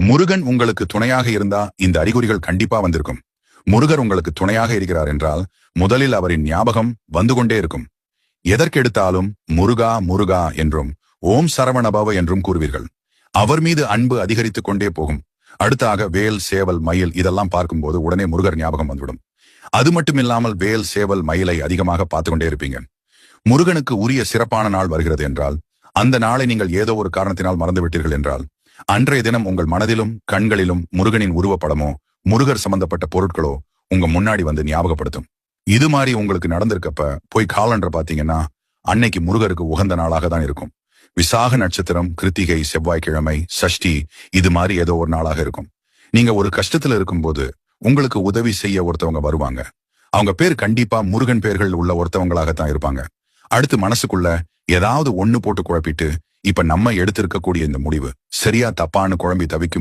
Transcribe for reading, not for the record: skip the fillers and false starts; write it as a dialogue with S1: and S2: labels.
S1: முருகன் உங்களுக்கு துணையாக இருந்தா இந்த அறிகுறிகள் கண்டிப்பா வந்திருக்கும். முருகர் உங்களுக்கு துணையாக இருக்கிறார் என்றால் முதலில் அவரின் ஞாபகம் வந்து கொண்டே இருக்கும். எதற்கெடுத்தாலும் முருகா முருகா என்றும் ஓம் சரவணபவ என்றும் கூறுவீர்கள். அவர் மீது அன்பு அதிகரித்துக் கொண்டே போகும். அடுத்தாக வேல், சேவல், மயில் இதெல்லாம் பார்க்கும்போது உடனே முருகர் ஞாபகம் வந்துவிடும். அது மட்டும் இல்லாமல் வேல், சேவல், மயிலை அதிகமாக பார்த்து கொண்டே இருப்பீங்க. முருகனுக்கு உரிய சிறப்பான நாள் வருகிறது என்றால், அந்த நாளை நீங்கள் ஏதோ ஒரு காரணத்தினால் மறந்துவிட்டீர்கள் என்றால், அன்றைய தினம் உங்கள் மனதிலும் கண்களிலும் முருகனின் உருவப்படமோ முருகர் சம்பந்தப்பட்ட பொருட்களோ உங்க முன்னாடி வந்து ஞாபகப்படுத்தும். இது மாதிரி உங்களுக்கு நடந்திருக்கப்ப போய் காலண்டர் பாத்தீங்கன்னா அன்னைக்கு முருகருக்கு உகந்த நாளாக தான் இருக்கும். விசாக நட்சத்திரம், கிருத்திகை, செவ்வாய்க்கிழமை, சஷ்டி இது மாதிரி ஏதோ ஒரு நாளாக இருக்கும். நீங்க ஒரு கஷ்டத்துல இருக்கும்போது உங்களுக்கு உதவி செய்ய ஒருத்தவங்க வருவாங்க. அவங்க பேர் கண்டிப்பா முருகன் பேர்கள் உள்ள ஒருத்தவங்களாகத்தான் இருப்பாங்க. அடுத்து மனசுக்குள்ள ஏதாவது ஒண்ணு போட்டு குழப்பிட்டு இப்ப நம்ம எடுத்திருக்கக்கூடிய இந்த முடிவு சரியா தப்பான்னு குழம்பி தவிக்கும்